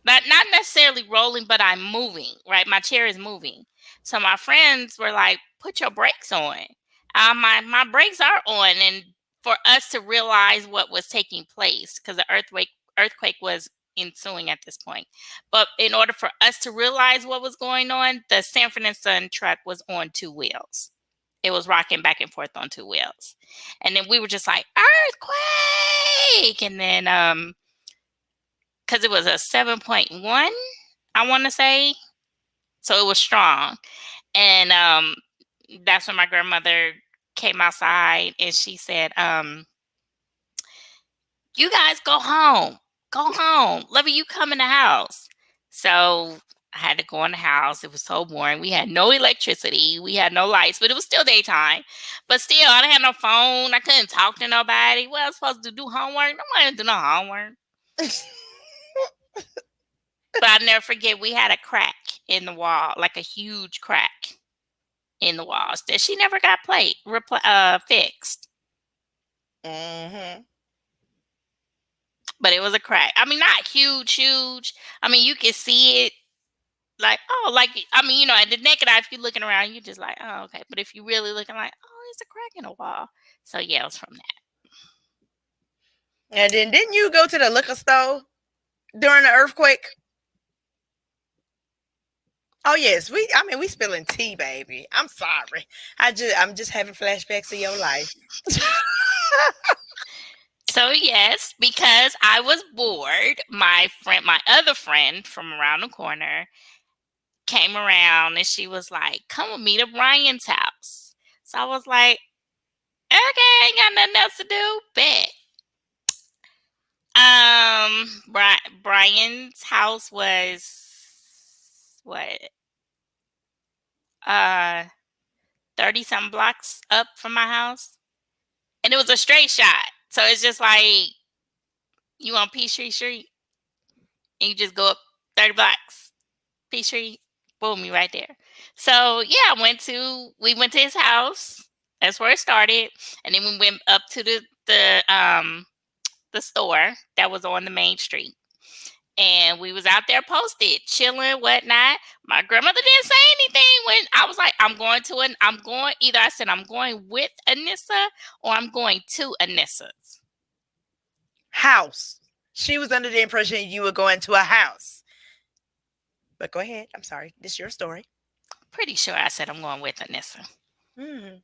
Not necessarily rolling, but I'm moving, right? My chair is moving. So my friends were like, put your brakes on. My brakes are on. And for us to realize what was taking place, because the earthquake was ensuing at this point. But in order for us to realize what was going on, the Sanford and Son truck was on 2 wheels. It was rocking back and forth on 2 wheels. And then we were just like, earthquake! And then because it was a 7.1, I want to say. So it was strong. And that's when my grandmother came outside and she said, you guys go home. Go home. Lovey, you come in the house. So I had to go in the house. It was so boring. We had no electricity. We had no lights, but it was still daytime. But still, I didn't have no phone. I couldn't talk to nobody. What I was supposed to do homework? Nobody didn't do no homework. But I'll never forget, we had a crack in the wall, like a huge crack in the walls that she never got fixed. Mm-hmm. But it was a crack. I mean, not huge. I mean, you can see it like, at the naked eye, if you're looking around, you're just like, oh, okay. But if you're really looking like, oh, there's a crack in the wall. So, yeah, it was from that. And then didn't you go to the liquor store during the earthquake? Oh yes, we spilling tea, baby. I'm sorry. I'm just having flashbacks of your life. So yes, because I was bored, my other friend from around the corner came around and she was like, come with me to Brian's house. So I was like, okay, ain't got nothing else to do. Bet. Brian's house was what? 30 some blocks up from my house. And it was a straight shot. So it's just like you on Peachtree Street and you just go up 30 blocks. Peachtree, boom, you right there. So yeah, we went to his house. That's where it started. And then we went up to the store that was on the main street. And we was out there posted, chilling, whatnot. My grandmother didn't say anything when I was like, either I said I'm going with Anissa or I'm going to Anissa's house. She was under the impression you were going to a house. But go ahead. I'm sorry. This is your story. Pretty sure I said I'm going with Anissa. Mm-hmm.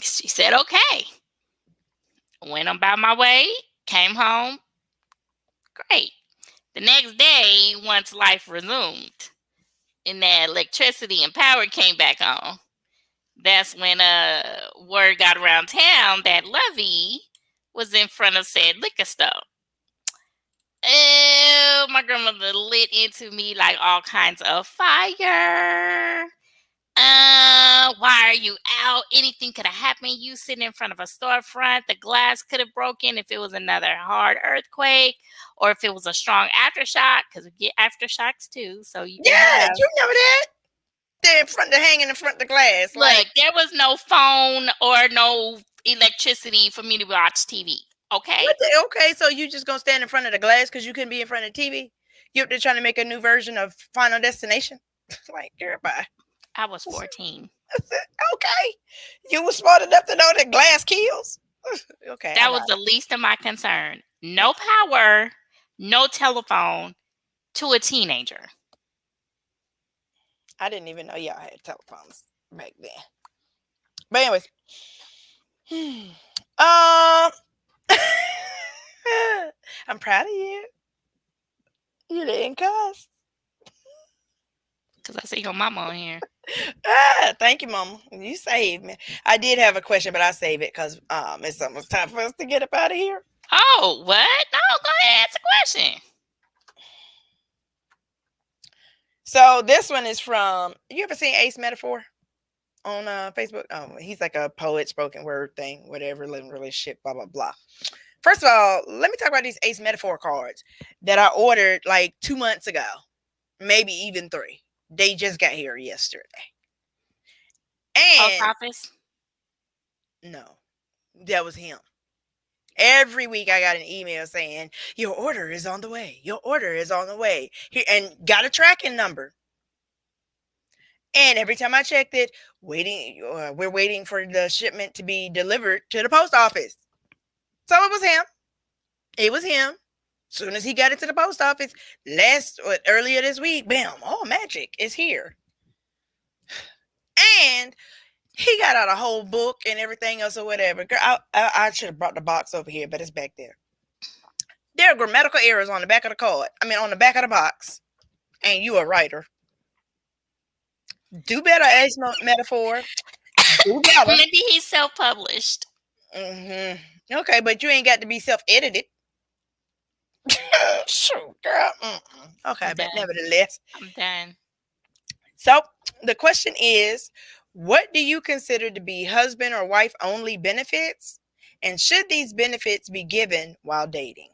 She said, okay. Went about my way, came home. Great. The next day, once life resumed and that electricity and power came back on, that's when word got around town that Lovey was in front of said liquor store. Oh, my grandmother lit into me like all kinds of fire. Why are you out? Anything could have happened. You sitting in front of a storefront. The glass could have broken if it was another hard earthquake or if it was a strong aftershock, because we get aftershocks too. So you you remember that? They're hanging in front of the glass. Look, there was no phone or no electricity for me to watch TV. Okay. Okay, so you just gonna stand in front of the glass because you couldn't be in front of TV? They're trying to make a new version of Final Destination. Like, goodbye. I was 14. Okay. You were smart enough to know that glass kills. Okay. That was the least of my concern. No power, no telephone to a teenager. I didn't even know y'all had telephones back then. But anyways. I'm proud of you. You didn't cuss. Because I see your mama on here. Thank you, Mama. You saved me. I did have a question, but I save it because it's almost time for us to get up out of here. Oh, what? No, go ahead, ask a question. So this one is from. You ever seen Ace Metaphor on Facebook? Oh, he's like a poet, spoken word thing, whatever, living relationship, blah blah blah. First of all, let me talk about these Ace Metaphor cards that I ordered like 2 months ago, maybe even 3. They just got here yesterday. Post And office? no, that was him. Every week I got an email saying, your order is on the way. Your order is on the way. And got a tracking number. And every time I checked it, we're waiting for the shipment to be delivered to the post office. So it was him. It was him. Soon as he got it to the post office, earlier this week, bam, oh, magic, it's here. And he got out a whole book and everything else or whatever. Girl, I should have brought the box over here, but it's back there. There are grammatical errors on the back of the card. On the back of the box. And you a writer. Do better, Ace Metaphor. Do better. Maybe he's self-published. Mm-hmm. Okay, but you ain't got to be self-edited. Shoot, girl. Mm-mm. Okay, but nevertheless. I'm done. So the question is, what do you consider to be husband or wife only benefits? And should these benefits be given while dating?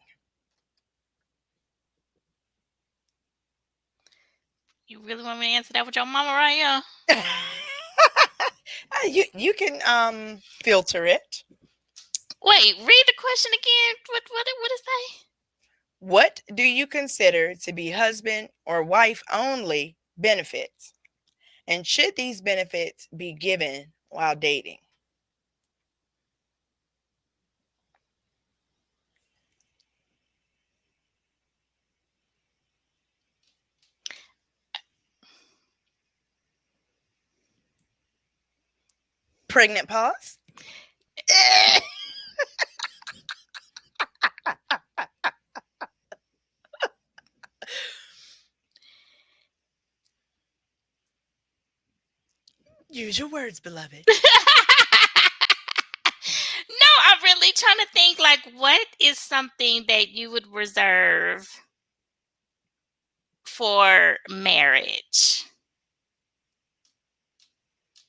You really want me to answer that with your mama right here? You can filter it. Wait, read the question again. What is that? What do you consider to be husband or wife only benefits? And should these benefits be given while dating? Pregnant pause. Use your words, beloved. No, I'm really trying to think, like, what is something that you would reserve for marriage?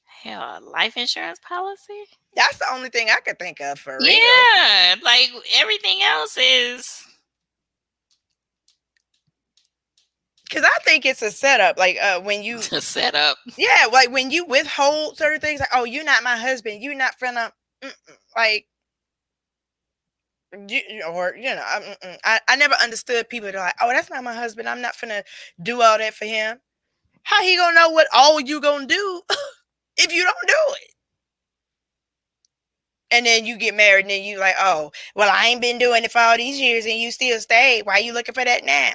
Hell, life insurance policy? That's the only thing I could think of for real. Yeah, like everything else is. Because I think it's a setup. Like when you a setup. Yeah, like when you withhold certain things, like, oh, you're not my husband, you're not finna like I never understood people that are like, oh, that's not my husband, I'm not finna do all that for him. How he gonna know what all you gonna do if you don't do it? And then you get married and then you like, oh, well, I ain't been doing it for all these years and you still stayed. Why are you looking for that now?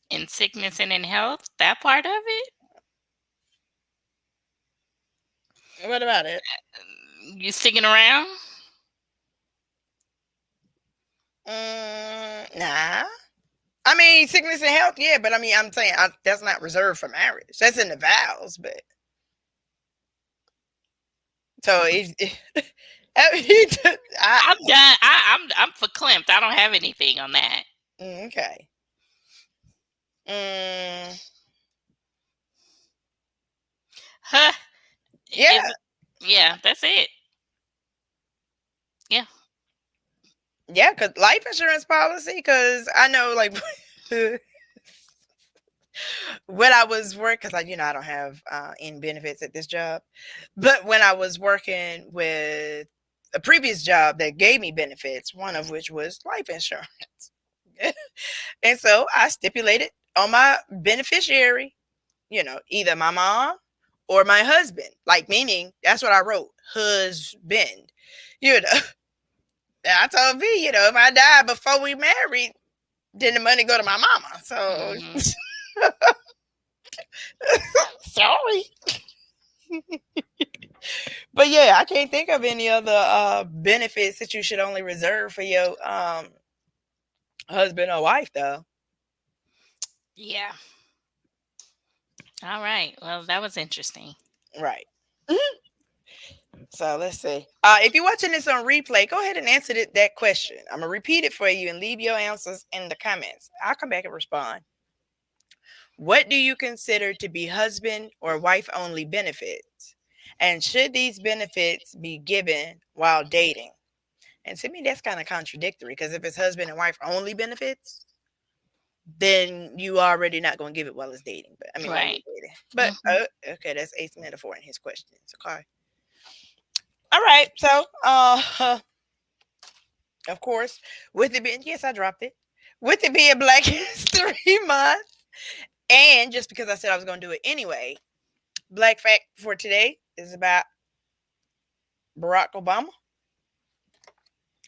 In sickness and in health, that part of it? What about it? You sticking around? Nah. I mean, sickness and health, yeah, but I mean, I'm saying that's not reserved for marriage. That's in the vows, but so I'm done. I'm verklempt. I don't have anything on that. Okay. Huh? Yeah. Yeah, that's it. Yeah. Yeah, because life insurance policy, because I know, like, when I was working, because I don't have any benefits at this job, but when I was working with a previous job that gave me benefits, one of which was life insurance. And so I stipulated on my beneficiary, either my mom or my husband, like, meaning that's what I wrote, husband. I told V, if I die before we married, then the money go to my mama. So sorry. But yeah, I can't think of any other benefits that you should only reserve for your husband or wife, though. Yeah. All right. Well, that was interesting. Right. So let's see. If you're watching this on replay, go ahead and answer that question. I'm gonna repeat it for you and leave your answers in the comments. I'll come back and respond. What do you consider to be husband or wife only benefits? And should these benefits be given while dating? And to me, that's kind of contradictory because if it's husband and wife only benefits, then you already not going to give it while it's dating. But I mean, while Right. you're dating. But Hmm. okay, that's Ace metaphor in his questions. Okay. All right. So, of course, with it being, yes, I dropped it. With it being Black History Month, and just because I said I was going to do it anyway, Black fact for today is about Barack Obama.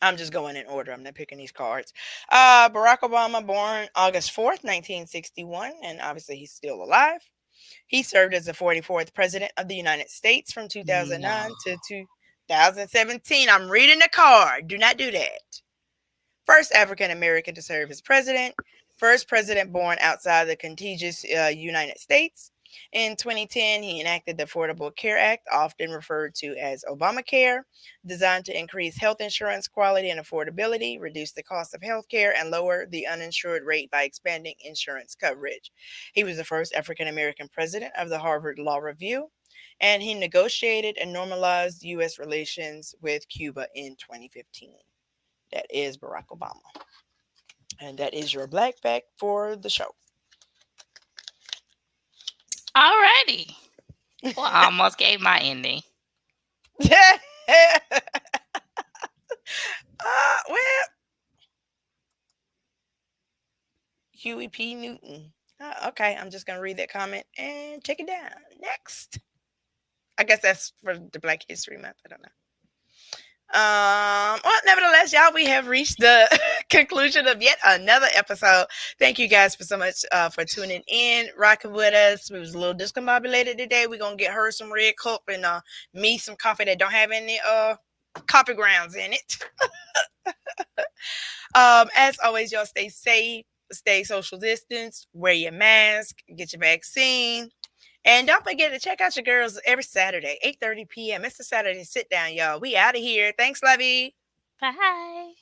I'm just going in order. I'm not picking these cards. Barack Obama, born August 4th, 1961, and obviously he's still alive. He served as the 44th president of the United States from 2009 No. to 2017. I'm reading the card. Do not do that. First African American to serve as president. First president born outside the contiguous United States. In 2010, he enacted the Affordable Care Act, often referred to as Obamacare, designed to increase health insurance quality and affordability, reduce the cost of health care, and lower the uninsured rate by expanding insurance coverage. He was the first African American president of the Harvard Law Review, and he negotiated and normalized U.S. relations with Cuba in 2015. That is Barack Obama. And that is your Black fact for the show. All righty. Well, I almost gave my ending. Well, Huey P. Newton. Okay, I'm just going to read that comment and take it down. Next. I guess that's for the Black History Month. I don't know. Well, nevertheless, y'all, we have reached the conclusion of yet another episode. Thank you guys for so much for tuning in, rocking with us. We was a little discombobulated today. We're gonna get her some red cup and me some coffee that don't have any coffee grounds in it. As always, y'all stay safe, stay social distance, wear your mask, get your vaccine. And don't forget to check out your girls every Saturday, 8:30 p.m. It's the Saturday sit down, y'all. We out of here. Thanks, Lovey. Bye.